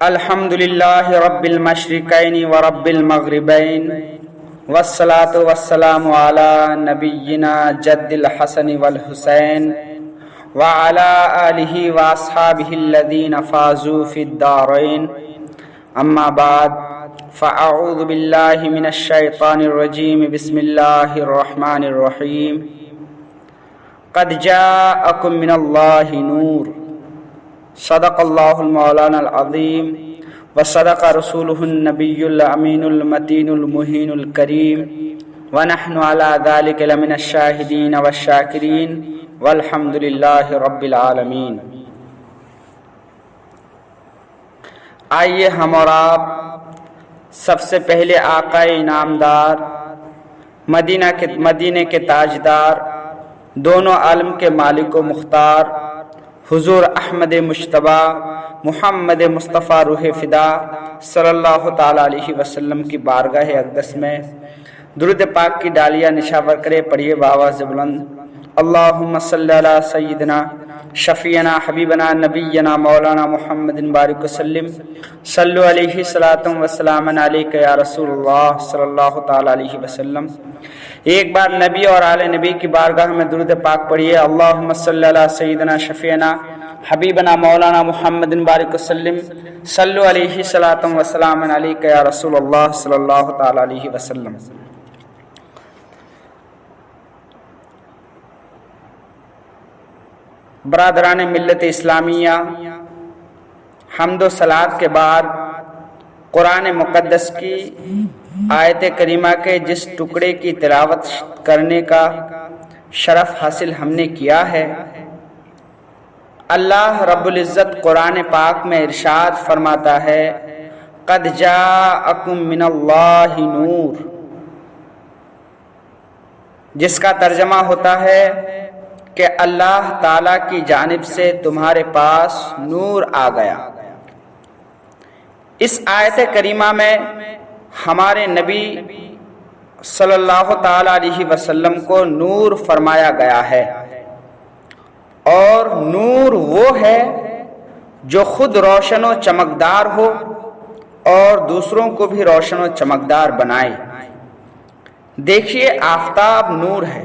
الحمد للہ رب المشرقین ورب المغربین والصلاة والسلام علی نبینا جد الحسن والحسین وعلی آلہ واصحابہ الذین فازوا فی الدارین اما بعد فاعوذ باللہ من الشیطان الرجیم بسم اللہ الرحمن الرحیم قد جاءکم من اللہ نور صدق اللہ المولانا العظیم وصدق رسولہ النبی الامین المتین المہین الکریم ونحن علی ذلک لمن الشاہدین والشاکرین والحمد للہ رب العالمین۔ آئیے ہم اور آپ سب سے پہلے آقا انعامدار مدینے کے تاجدار دونوں عالم کے مالک و مختار حضور احمد مجتبیٰ محمد مصطفیٰ روح فدا صلی اللہ تعالیٰ علیہ وسلم کی بارگاہ اقدس میں درود پاک کی ڈالیاں نشاور کرے پڑھیے بآواز بلند اللہم صلی علی سیدنا شفیعنا حبیبنا نبینا مولانا محمد بارک وسلم صلو علیہ صلاۃ وسلام علیک یا رسول اللہ صلی اللہ تعالیٰ علیہ وسلم۔ ایک بار نبی اور آل نبی کی بارگاہ میں درود پاک پڑھیے اللہم صلی علی سیدنا شفیعنا حبیبنا مولانا محمد بارک وسلم صلو علیہ صلاۃ وسلام علیک یا رسول اللہ صلی اللہ تعالیٰ علیہ وسلم۔ برادران ملت اسلامیہ، حمد و صلوات کے بعد قرآن مقدس کی آیت کریمہ کے جس ٹکڑے کی تلاوت کرنے کا شرف حاصل ہم نے کیا ہے، اللہ رب العزت قرآن پاک میں ارشاد فرماتا ہے قد جاءکم من اللہ نور، جس کا ترجمہ ہوتا ہے کہ اللہ تعالی کی جانب سے تمہارے پاس نور آ گیا۔ اس آیت کریمہ میں ہمارے نبی صلی اللہ تعالی علیہ وسلم کو نور فرمایا گیا ہے، اور نور وہ ہے جو خود روشن و چمکدار ہو اور دوسروں کو بھی روشن و چمکدار بنائے۔ دیکھیے آفتاب نور ہے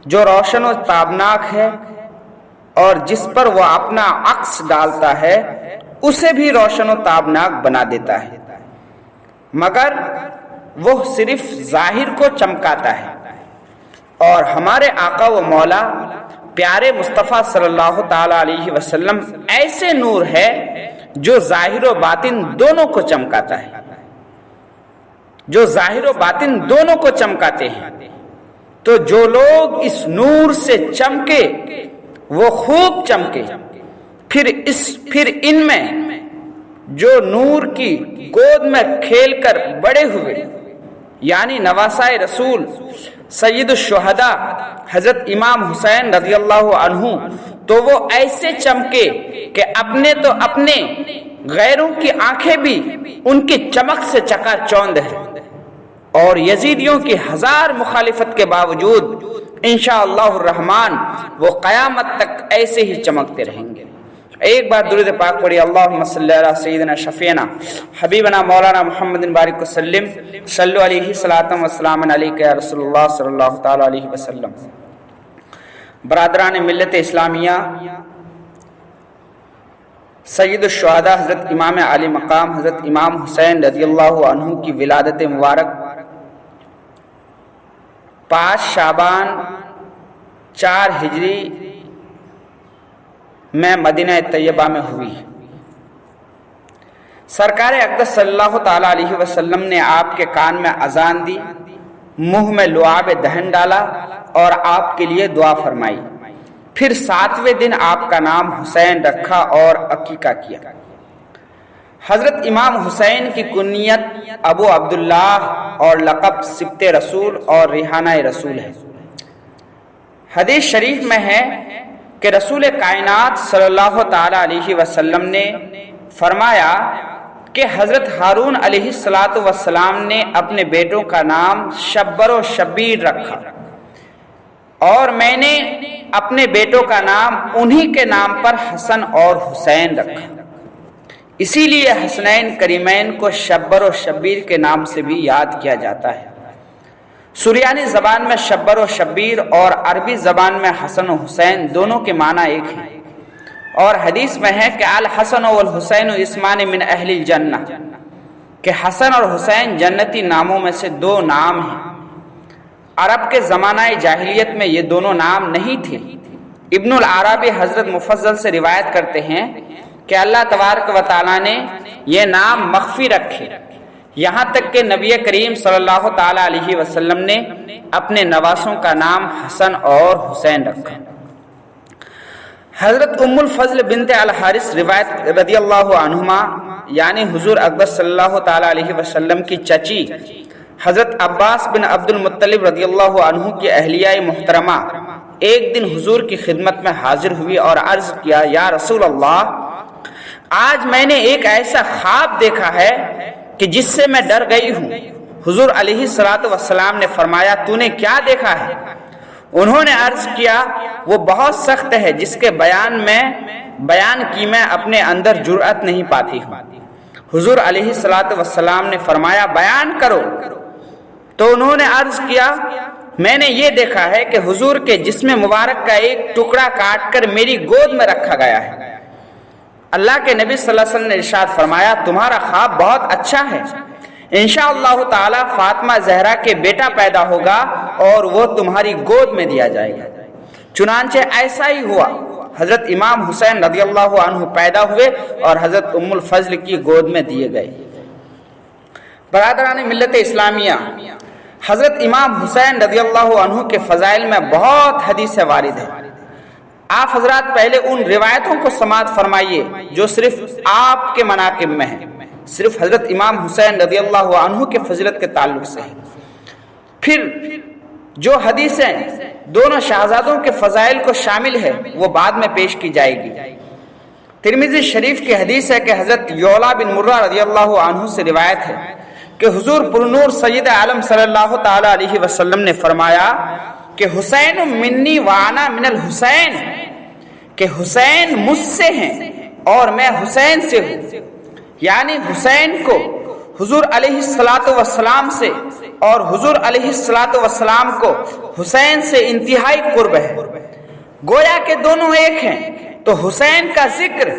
جو روشن و تابناک ہے، اور جس پر وہ اپنا عکس ڈالتا ہے اسے بھی روشن و تابناک بنا دیتا ہے، مگر وہ صرف ظاہر کو چمکاتا ہے۔ اور ہمارے آقا و مولا پیارے مصطفیٰ صلی اللہ تعالی علیہ وسلم ایسے نور ہے جو ظاہر و باطن دونوں کو چمکاتا ہے، جو ظاہر و باطن دونوں کو چمکاتے ہیں۔ تو جو لوگ اس نور سے چمکے وہ خوب چمکے، پھر ان میں جو نور کی گود میں کھیل کر بڑے ہوئے، یعنی نواسائے رسول سید الشہداء حضرت امام حسین رضی اللہ عنہ، تو وہ ایسے چمکے کہ اپنے غیروں کی آنکھیں بھی ان کی چمک سے چکا چوند ہے، اور یزیدیوں کی ہزار مخالفت کے باوجود انشاءاللہ الرحمن وہ قیامت تک ایسے ہی چمکتے رہیں گے۔ ایک بار درود پاک پڑھی اللہم صلی علی سیدنا شفیعنا حبیبنا مولانا محمد بارک وسلم صلو علیہ صلاۃ وسلام علیک یا رسول اللہ صلی اللہ تعالی علیہ وسلم۔ برادران ملت اسلامیہ، سید الشہداء حضرت امام علی مقام حضرت امام حسین رضی اللہ عنہ کی ولادت مبارک 5 شعبان 4 ہجری میں مدینہ طیبہ میں ہوئی۔ سرکار اقدس صلی اللہ تعالی علیہ وسلم نے آپ کے کان میں اذان دی، منہ میں لعاب دہن ڈالا اور آپ کے لیے دعا فرمائی۔ پھر 7ویں دن آپ کا نام حسین رکھا اور عقیقہ کیا۔ حضرت امام حسین کی کنیت ابو عبداللہ اور لقب سبط رسول اور ریحانہ رسول ہے۔ حدیث شریف میں ہے کہ رسول کائنات صلی اللہ تعالی علیہ وسلم نے فرمایا کہ حضرت ہارون علیہ السلام نے اپنے بیٹوں کا نام شبر و شبیر رکھا، اور میں نے اپنے بیٹوں کا نام انہی کے نام پر حسن اور حسین رکھا۔ اسی لیے حسنین کریمین کو شبر و شبیر کے نام سے بھی یاد کیا جاتا ہے۔ سریانی زبان میں شبر و شبیر اور عربی زبان میں حسن و حسین دونوں کے معنی ایک ہیں، اور حدیث میں ہے کہ الحسن والحسین اسمان من اہل الجنہ، کہ حسن اور حسین جنتی ناموں میں سے دو نام ہیں۔ عرب کے زمانہ جاہلیت میں یہ دونوں نام نہیں تھے۔ ابن العربی حضرت مفضل سے روایت کرتے ہیں کہ اللہ تبارک و تعالیٰ نے یہ نام مخفی رکھے، یہاں تک کہ نبی کریم صلی اللہ تعالیٰ علیہ وسلم نے اپنے نواسوں کا نام حسن اور حسین رکھا۔ حضرت ام الفضل بنت الحارث روایت رضی اللہ عنہما، یعنی حضور اکبر صلی اللہ تعالیٰ علیہ وسلم کی چچی حضرت عباس بن عبد المطلب رضی اللہ عنہ کی اہلیہ محترمہ ایک دن حضور کی خدمت میں حاضر ہوئی اور عرض کیا، یا رسول اللہ، آج میں نے ایک ایسا خواب دیکھا ہے کہ جس سے میں ڈر گئی ہوں۔ حضور علیہ الصلوۃ والسلام نے فرمایا، تو نے کیا دیکھا ہے؟ انہوں نے عرض کیا، وہ بہت سخت ہے جس کے بیان کی میں اپنے اندر جرأت نہیں پاتی ہوں۔ حضور علیہ الصلوۃ والسلام نے فرمایا، بیان کرو۔ تو انہوں نے عرض کیا، میں نے یہ دیکھا ہے کہ حضور کے جسم مبارک کا ایک ٹکڑا کاٹ کر میری گود میں رکھا گیا ہے۔ اللہ کے نبی صلی اللہ علیہ وسلم نے ارشاد فرمایا، تمہارا خواب بہت اچھا ہے، انشاءاللہ تعالی فاطمہ زہرا کے بیٹا پیدا ہوگا اور وہ تمہاری گود میں دیا جائے گا۔ چنانچہ ایسا ہی ہوا، حضرت امام حسین رضی اللہ عنہ پیدا ہوئے اور حضرت ام الفضل کی گود میں دیے گئے۔ برادران ملت اسلامیہ، حضرت امام حسین رضی اللہ عنہ کے فضائل میں بہت حدیث وارد ہیں۔ آپ حضرات پہلے ان روایتوں کو سماعت فرمائیے جو صرف آپ کے مناقب میں ہیں، صرف حضرت امام حسین رضی اللہ عنہ کے فضیلت کے تعلق سے ہیں۔ پھر جو حدیثیں دونوں شہزادوں کے فضائل کو شامل ہے وہ بعد میں پیش کی جائے گی۔ ترمذی شریف کی حدیث ہے کہ حضرت یولا بن مرہ رضی اللہ عنہ سے روایت ہے کہ حضور پرنور سید عالم صلی اللہ تعالی علیہ وسلم نے فرمایا کہ حسین منی وانا من الحسین، کہ حسین مجھ سے ہیں اور میں حسین سے ہوں، یعنی حسین کو حضور علیہ الصلوۃ والسلام سے اور حضور علیہ الصلوۃ والسلام کو حسین سے انتہائی قرب ہے، گویا کہ دونوں ایک ہیں۔ تو حسین کا ذکر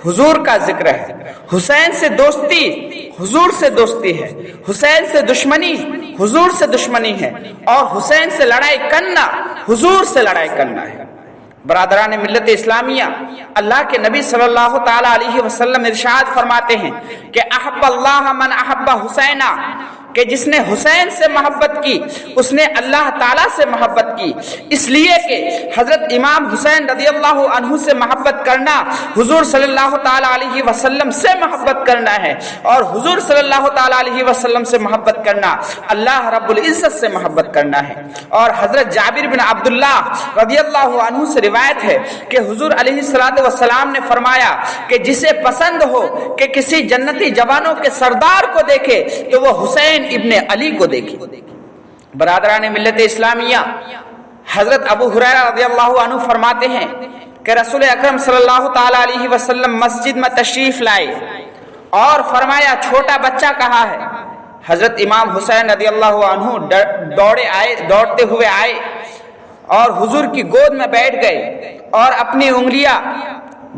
حضور کا ذکر ہے، حسین سے دوستی حضور سے دوستی ہے، حسین سے دشمنی حضور سے دشمنی ہے، اور حسین سے لڑائی کرنا حضور سے لڑائی کرنا ہے۔ برادران ملت اسلامیہ، اللہ کے نبی صلی اللہ تعالی علیہ وسلم ارشاد فرماتے ہیں کہ احب اللہ من احب حسینا، کہ جس نے حسین سے محبت کی اس نے اللہ تعالیٰ سے محبت کی، اس لیے کہ حضرت امام حسین رضی اللہ عنہ سے محبت کرنا حضور صلی اللہ تعالیٰ علیہ وسلم سے محبت کرنا ہے، اور حضور صلی اللہ تعالیٰ علیہ وسلم سے محبت کرنا اللہ رب العزت سے محبت کرنا ہے۔ اور حضرت جابر بن عبداللہ رضی اللہ عنہ سے روایت ہے کہ حضور علیہ الصلوۃ والسلام نے فرمایا کہ جسے پسند ہو کہ کسی جنتی جوانوں کے سردار کو دیکھے تو وہ حسین ابن علی کو دیکھے۔ برادران ملت اسلامیہ، حضرت ابو ہریرہ رضی اللہ عنہ فرماتے ہیں کہ رسول اکرم صلی اللہ تعالی علیہ وسلم مسجد میں تشریف لائے اور فرمایا، چھوٹا بچہ کہاں ہے؟ حضرت امام حسین رضی اللہ عنہ دوڑتے ہوئے آئے اور حضور کی گود میں بیٹھ گئے اور اپنی انگلیاں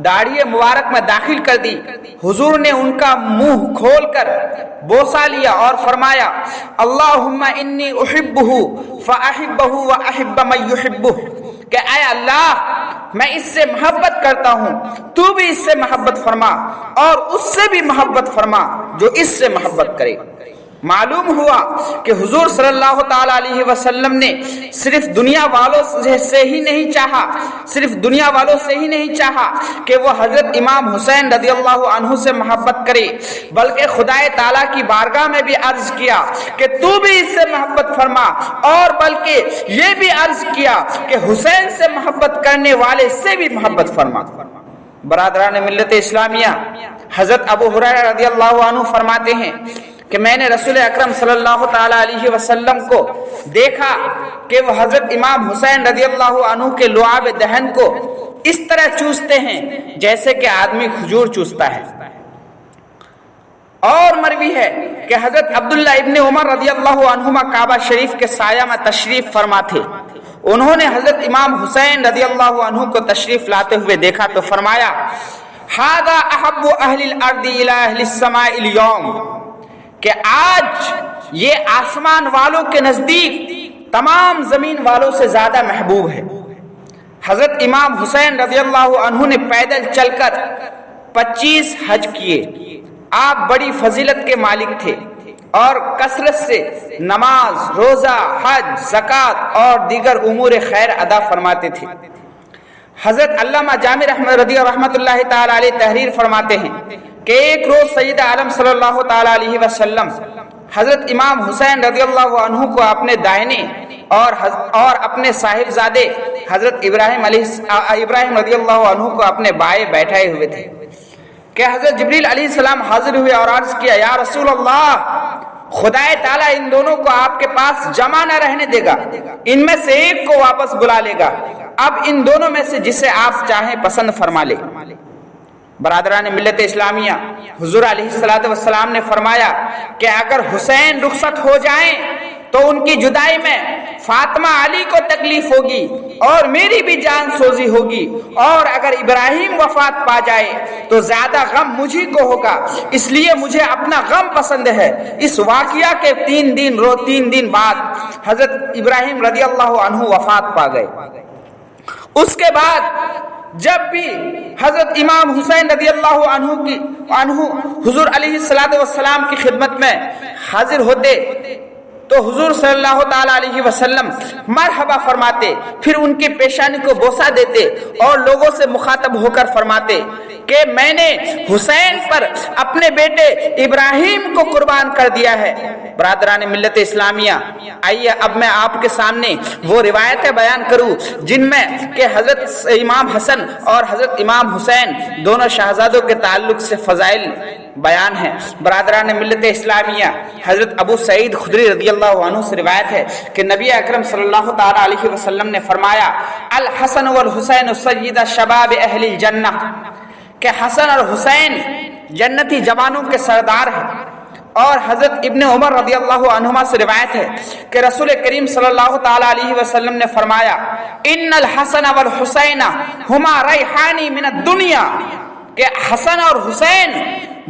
داڑھی مبارک میں داخل کر دی۔ حضور نے ان کا منہ کھول کر بوسہ لیا اور فرمایا، اللہم انی احبہ فاحبہ واحب من یحبہ، کہ اے اللہ میں اس سے محبت کرتا ہوں، تو بھی اس سے محبت فرما اور اس سے بھی محبت فرما جو اس سے محبت کرے۔ معلوم ہوا کہ حضور صلی اللہ تعالی علیہ وسلم نے صرف دنیا والوں سے ہی نہیں چاہا کہ وہ حضرت امام حسین رضی اللہ عنہ سے محبت کرے، بلکہ خدائے تعالیٰ کی بارگاہ میں بھی عرض کیا کہ تو بھی اس سے محبت فرما، اور بلکہ یہ بھی عرض کیا کہ حسین سے محبت کرنے والے سے بھی محبت فرما۔ برادران ملت اسلامیہ، حضرت ابو ہریرہ رضی اللہ عنہ فرماتے ہیں کہ میں نے رسول اکرم صلی اللہ تعالی علیہ وسلم کو دیکھا کہ وہ حضرت امام حسین رضی اللہ عنہ کے لعاب دہن کو اس طرح چوستے ہیں جیسے کہ آدمی کھجور چوستا ہے۔ اور مروی ہے کہ حضرت عبداللہ ابن عمر رضی اللہ عنہما کعبہ شریف کے سایہ میں تشریف فرما تھے. انہوں نے حضرت امام حسین رضی اللہ عنہ کو تشریف لاتے ہوئے دیکھا تو فرمایا ھذا احب اہل الارض الی اہل السماء اليوم، کہ آج یہ آسمان والوں کے نزدیک تمام زمین والوں سے زیادہ محبوب ہے. حضرت امام حسین رضی اللہ عنہ نے پیدل چل کر 25 حج کیے. آپ بڑی فضیلت کے مالک تھے اور کثرت سے نماز، روزہ، حج، زکوٰۃ اور دیگر امور خیر ادا فرماتے تھے. حضرت علامہ جامع رحمۃ اللہ تعالی علیہ تحریر فرماتے ہیں کہ ایک روز سید عالم صلی اللہ تعالی علیہ وسلم حضرت امام حسین رضی اللہ عنہ کو اپنے دائنے اور اپنے صاحبزادے حضرت ابراہیم رضی اللہ عنہ کو اپنے بائیں بیٹھائے ہوئے تھے کہ حضرت جبریل علیہ السلام حاضر ہوئے اور عرض کیا یا رسول اللہ، خدا تعالیٰ ان دونوں کو آپ کے پاس جمع نہ رہنے دے گا، ان میں سے ایک کو واپس بلا لے گا. اب ان دونوں میں سے جسے آپ چاہیں پسند فرما لے. برادران ملت اسلامیہ، حضور علیہ الصلوۃ والسلام نے فرمایا کہ اگر حسین رخصت ہو جائیں تو ان کی جدائی میں فاطمہ علی کو تکلیف ہوگی اور میری بھی جان سوزی ہوگی، اور اگر ابراہیم وفات پا جائے تو زیادہ غم مجھے کو ہوگا، اس لیے مجھے اپنا غم پسند ہے. اس واقعہ کے 3 دن بعد حضرت ابراہیم رضی اللہ عنہ وفات پا گئے. اس کے بعد جب بھی حضرت امام حسین رضی اللہ عنہ حضور علیہ الصلوۃ والسلام کی خدمت میں حاضر ہوتے تو حضور صلی اللہ تعالی علیہ وسلم مرحبا فرماتے، پھر ان کی پیشانی کو بوسہ دیتے اور لوگوں سے مخاطب ہو کر فرماتے کہ میں نے حسین پر اپنے بیٹے ابراہیم کو قربان کر دیا ہے. برادران ملت اسلامیہ، آئیے اب میں آپ کے سامنے وہ روایتیں بیان کروں جن میں کہ حضرت امام حسن اور حضرت امام حسین دونوں شہزادوں کے تعلق سے فضائل بیان ہے. برادران ملت اسلامیہ، حضرت ابو سعید خدری رضی اللہ عنہ سے روایت ہے کہ نبی اکرم صلی اللہ تعالی علیہ وسلم نے فرمایا الحسن والحسین سید شباب اہل الجنہ، کہ حسن اور حسین جنتی جوانوں کے سردار ہیں. اور حضرت ابن عمر رضی اللہ عنہما سے روایت ہے کہ رسول کریم صلی اللہ تعالی علیہ وسلم نے فرمایا ان الحسن والحسین ہما ریحانی من الدنیا، کہ حسن اور حسین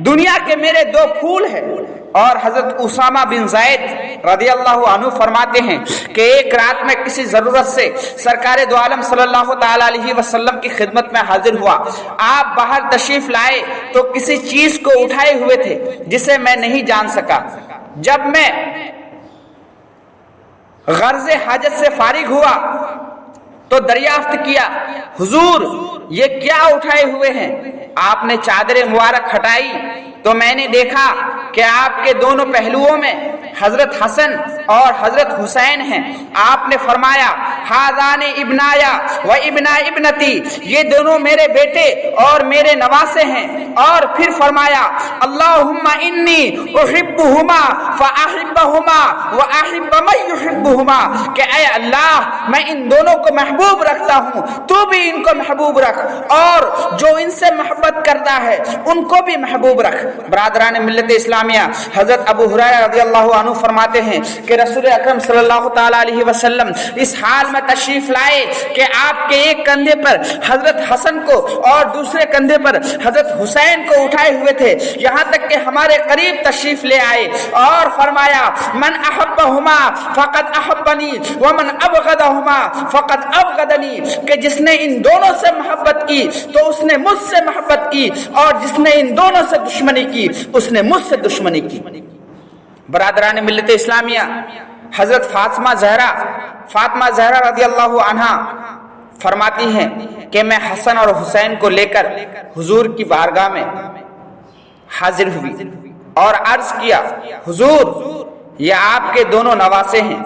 دنیا کے میرے 2 پھول ہیں. اور حضرت اسامہ بن زید رضی اللہ عنہ فرماتے ہیں کہ ایک رات میں کسی ضرورت سے سرکار دو عالم صلی اللہ تعالی علیہ وسلم کی خدمت میں حاضر ہوا. آپ باہر تشریف لائے تو کسی چیز کو اٹھائے ہوئے تھے جسے میں نہیں جان سکا. جب میں غرض حاجت سے فارغ ہوا تو دریافت کیا حضور یہ کیا اٹھائے ہوئے ہیں؟ آپ نے چادر مبارک ہٹائی تو میں نے دیکھا کہ آپ کے دونوں پہلوؤں میں حضرت حسن اور حضرت حسین ہیں. آپ نے فرمایا ہذان ابنایا و ابنا ابنتی، یہ دونوں میرے بیٹے اور میرے نواسے ہیں. اور پھر فرمایا اللہم انی احبہما فاحبہما واحب من یحبہما، کہ اے اللہ میں ان دونوں کو محبوب رکھتا ہوں، تو بھی ان کو محبوب رکھ، اور جو ان سے محبت کرتا ہے ان کو بھی محبوب رکھ. برادران ملت اسلامیہ، حضرت ابو ہریرہ رضی اللہ عنہ فرماتے ہیں کہ رسول اکرم صلی اللہ تعالی علیہ وسلم اس حال میں تشریف لائے کہ آپ کے ایک کندھے پر حضرت حسن کو اور دوسرے کندھے پر حضرت حسین کو اٹھائے ہوئے تھے، یہاں تک کہ ہمارے قریب تشریف لے آئے اور فرمایا من احبہما فقد احبنی ومن ابغضہما فقد ابغضنی، کہ جس نے ان دونوں سے محبت کی تو اس نے مجھ سے محبت کی، اور جس نے ان دونوں سے دشمنی کی اس نے مجھ سے دشمنی کی. برادران ملت اسلامیہ، حضرت فاطمہ زہرا رضی اللہ عنہا فرماتی ہیں کہ میں حسن اور حسین کو لے کر حضور کی بارگاہ میں حاضر ہوئی اور عرض کیا حضور یہ آپ کے دونوں نواسے ہیں،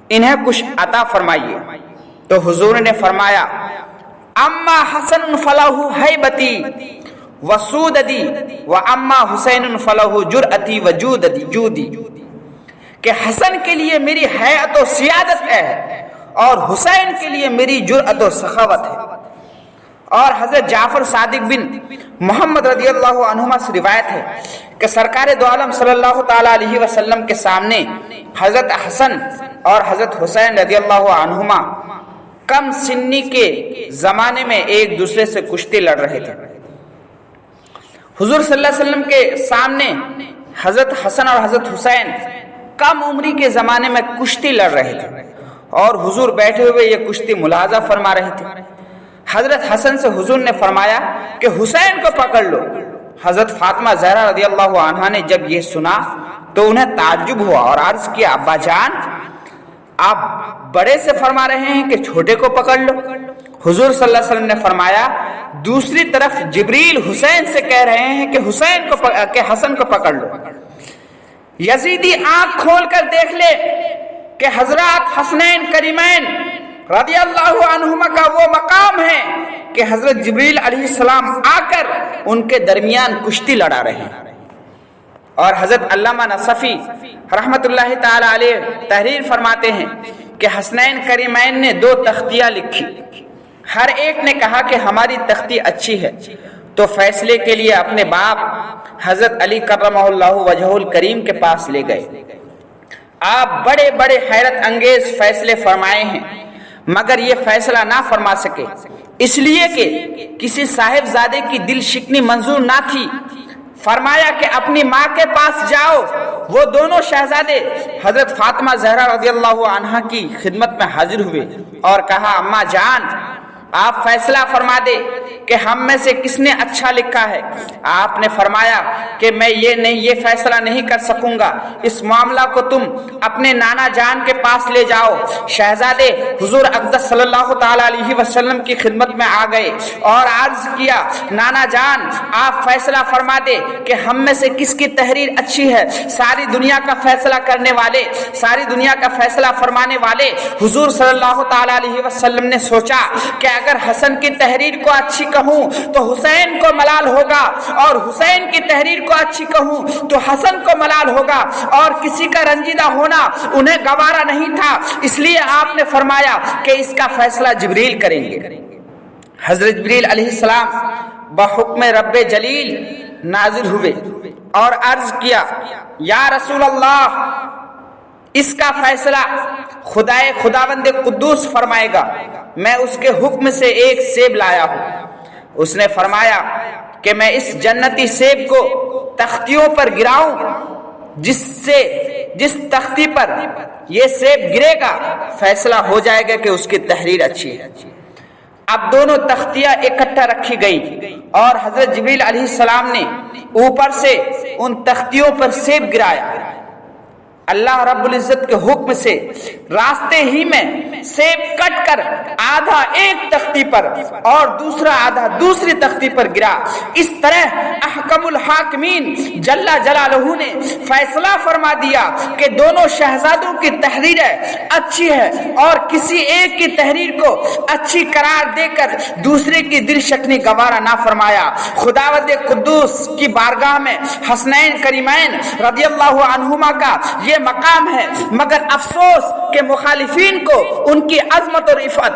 انہیں کچھ عطا فرمائیے. تو حضور نے فرمایا اما حسن فلہ ہیبتی وسوددی و اما حسین فلہ جرأتی وجودی، کہ حسن کے لیے میری حیات و سیادت ہے اور حسین کے لیے میری جرأت و سخاوت ہے. اور حضرت جعفر صادق بن محمد رضی اللہ عنہما سے روایت ہے کہ سرکار دو عالم صلی اللہ تعالی علیہ وسلم کے سامنے حضرت حسن اور حضرت حسین رضی اللہ عنہما کم سنی کے زمانے میں ایک دوسرے سے کشتی لڑ رہے تھے۔ حضور صلی اللہ علیہ وسلم کے سامنے حضرت حسن اور حضرت حسین کم عمری کے زمانے میں کشتی لڑ رہے تھے اور حضور بیٹھے ہوئے یہ کشتی ملاحظہ فرما رہے تھے۔ حضرت حسن سے حضور نے فرمایا کہ حسین کو پکڑ لو۔ حضرت فاطمہ زہرا رضی اللہ عنہا نے جب یہ سنا تو انہیں تعجب ہوا اور عرض کیا، ابا جان آپ بڑے سے فرما رہے ہیں کہ چھوٹے کو پکڑ لو؟ حضور صلی اللہ علیہ وسلم نے فرمایا، دوسری طرف جبریل حسین سے کہہ رہے ہیں کہ حسن کو پکڑ لو۔ یزیدی آنکھ کھول کر دیکھ لے کہ حضرات حسنین کریمین رضی اللہ عنہما کا وہ مقام ہے کہ حضرت جبریل علیہ السلام آ کر ان کے درمیان کشتی لڑا رہے ہیں۔ اور حضرت علامہ نصفی رحمت اللہ تعالی علیہ تحریر فرماتے ہیں کہ حسنین کریمین نے 2 تختیاں لکھی، ہر ایک نے کہا کہ ہماری تختی اچھی ہے، تو فیصلے کے لیے اپنے باپ حضرت علی کرمہ اللہ وجہہ الکریم کے پاس لے گئے۔ آپ بڑے بڑے حیرت انگیز فیصلے فرمائے ہیں، مگر یہ فیصلہ نہ فرما سکے، اس لیے کہ کسی صاحب زادے کی دل شکنی منظور نہ تھی۔ فرمایا کہ اپنی ماں کے پاس جاؤ۔ وہ دونوں شہزادے حضرت فاطمہ زہرا رضی اللہ عنہا کی خدمت میں حاضر ہوئے اور کہا، اماں جان آپ فیصلہ فرما دے کہ ہم میں سے کس نے اچھا لکھا ہے۔ آپ نے فرمایا کہ میں یہ فیصلہ نہیں کر سکوں گا، اس معاملہ کو تم اپنے نانا جان کے پاس لے جاؤ۔ شہزادے حضور اقدس صلی اللہ تعالی علیہ وسلم کی خدمت میں آ گئے اور عرض کیا، نانا جان آپ فیصلہ فرما دے کہ ہم میں سے کس کی تحریر اچھی ہے۔ ساری دنیا کا فیصلہ کرنے والے، ساری دنیا کا فیصلہ فرمانے والے حضور صلی اللہ تعالی علیہ وسلم نے سوچا کہ اگر حسن کی تحریر کو اچھی کہوں تو حسین کو ملال ہوگا، اور حسین کی تحریر کو اچھی کہوں تو حسن کو ملال ہوگا، اور کسی کا رنجیدہ ہونا انہیں گوارا نہیں تھا، اس لیے آپ نے فرمایا کہ اس کا فیصلہ جبریل کریں گے۔ حضرت جبریل علیہ السلام بحکم رب جلیل نازل ہوئے اور عرض کیا، یا رسول اللہ اس کا فیصلہ خداوند قدوس فرمائے گا، میں اس کے حکم سے ایک سیب لایا ہوں۔ اس نے فرمایا کہ میں اس جنتی سیب کو تختیوں پر گراؤں، جس تختی پر یہ سیب گرے گا فیصلہ ہو جائے گا کہ اس کی تحریر اچھی ہے۔ اب دونوں تختیاں اکٹھا رکھی گئی اور حضرت جبریل علیہ السلام نے اوپر سے ان تختیوں پر سیب گرایا۔ اللہ رب العزت کے حکم سے راستے ہی میں سیب کٹ کر آدھا ایک تختی پر اور دوسرا آدھا دوسری تختی پر گرا۔ اس طرح احکم الحاکمین جل جلالہ نے فیصلہ فرما دیا کہ دونوں شہزادوں کی تحریریں اچھی ہے، اور کسی ایک کی تحریر کو اچھی قرار دے کر دوسرے کی دل شکنی گوارا نہ فرمایا۔ خداوند قدوس کی بارگاہ میں حسنین کریمین رضی اللہ عنہما کا یہ مقام ہے، مگر افسوس کہ مخالفین کو ان کی عظمت اور رفعت